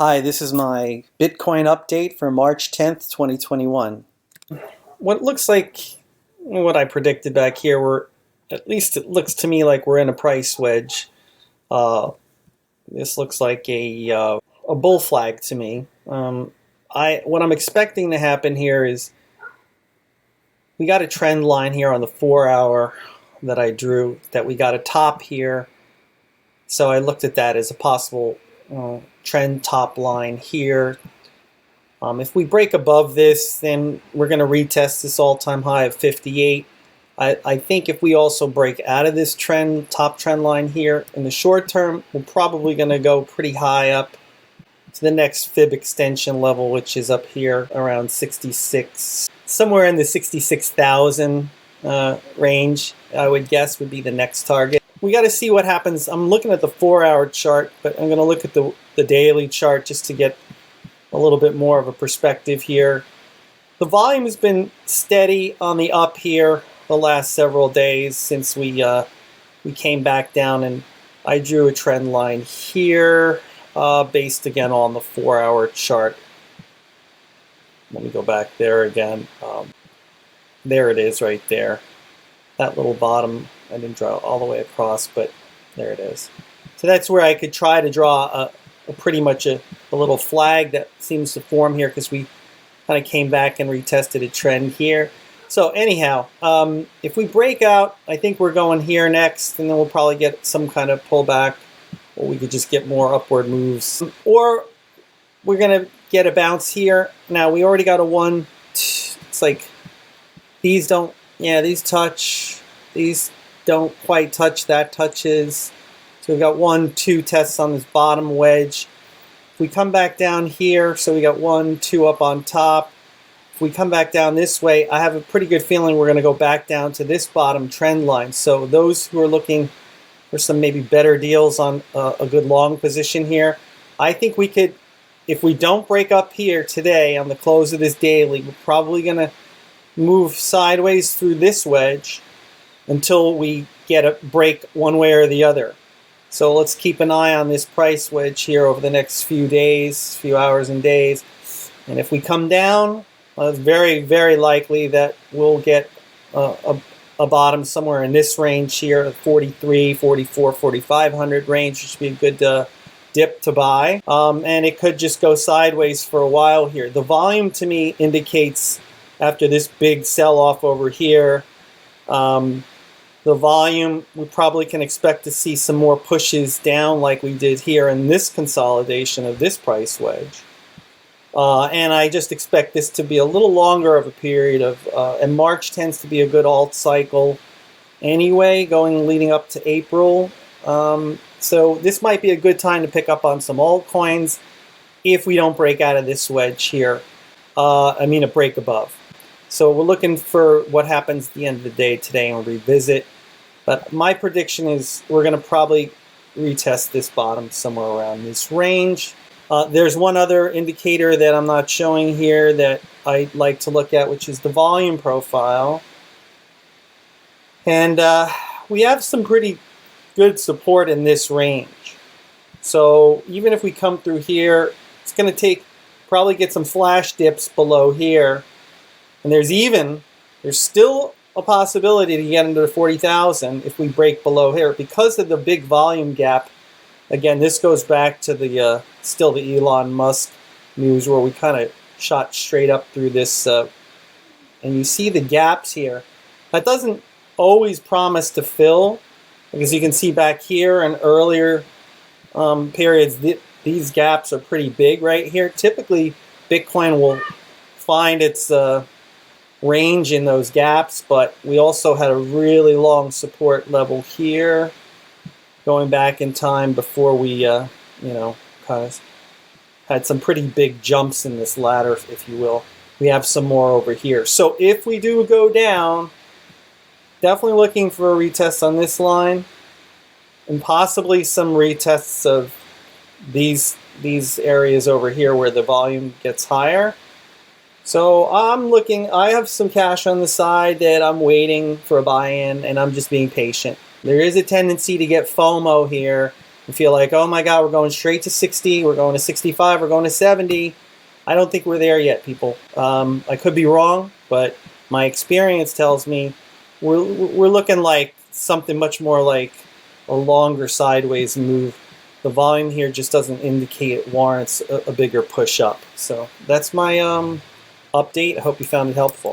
Hi, this is my Bitcoin update for March 10th, 2021. What looks like what I predicted back here, at least it looks to me like we're in a price wedge. This looks like a bull flag to me. What I'm expecting to happen here is we got a trend line here on the 4-hour that I drew, that we got a top here. So I looked at that as a possible trend top line here. If we break above this, then we're going to retest this all-time high of 58. I think if we also break out of this top trend line here in the short term, we're probably going to go pretty high up to the next fib extension level, which is up here around 66, somewhere in the 66,000 range. I would guess would be the next target. We got to see what happens. I'm looking at the 4-hour chart, but I'm going to look at the daily chart just to get a little bit more of a perspective here. The volume has been steady on the up here the last several days since we came back down, and I drew a trend line here based again on the 4-hour chart. Let me go back there again. There it is right there. That little bottom, I didn't draw all the way across, but there it is. So that's where I could try to draw pretty much a little flag that seems to form here, because we kind of came back and retested a trend here. So anyhow, if we break out, I think we're going here next, and then we'll probably get some kind of pullback, or we could just get more upward moves. Or we're going to get a bounce here. Now, we already got a 1. It's like these don't, yeah, these touch. These don't quite touch. That touches. So we've got 1, 2 tests on this bottom wedge. If we come back down here, so we got 1, 2 up on top. If we come back down this way, I have a pretty good feeling we're going to go back down to this bottom trend line. So those who are looking for some maybe better deals on a good long position here, I think we could, if we don't break up here today on the close of this daily, we're probably going to move sideways through this wedge until we get a break one way or the other. So let's keep an eye on this price wedge here over the next few days, few hours and days. And if we come down, it's very, very likely that we'll get a bottom somewhere in this range here, 43, 44, 4,500 range, which would be a good dip to buy. And it could just go sideways for a while here. The volume to me indicates, after this big sell-off over here, the volume, we probably can expect to see some more pushes down like we did here in this consolidation of this price wedge. And I just expect this to be a little longer of a period of, and March tends to be a good alt cycle anyway, leading up to April. So this might be a good time to pick up on some altcoins if we don't break out of this wedge here. A break above. So we're looking for what happens at the end of the day today, and we'll revisit. But my prediction is we're going to probably retest this bottom somewhere around this range. There's one other indicator that I'm not showing here that I'd like to look at, which is the volume profile. And we have some pretty good support in this range. So even if we come through here, it's going to probably get some flash dips below here. And there's still a possibility to get into the 40,000 if we break below here because of the big volume gap. Again, this goes back to still the Elon Musk news where we kind of shot straight up through this. And you see the gaps here. That doesn't always promise to fill, because you can see back here in earlier periods, these gaps are pretty big right here. Typically, Bitcoin will find its range in those gaps, but we also had a really long support level here going back in time before we kind of had some pretty big jumps in this ladder, if you will. We have some more over here. So if we do go down, definitely looking for a retest on this line and possibly some retests of these areas over here where the volume gets higher. So I have some cash on the side that I'm waiting for a buy-in, and I'm just being patient. There is a tendency to get FOMO here and feel like, oh my God, we're going straight to 60, we're going to 65, we're going to 70. I don't think we're there yet, people. I could be wrong, but my experience tells me we're looking like something much more like a longer sideways move. The volume here just doesn't indicate it warrants a bigger push up. So that's my update. I hope you found it helpful.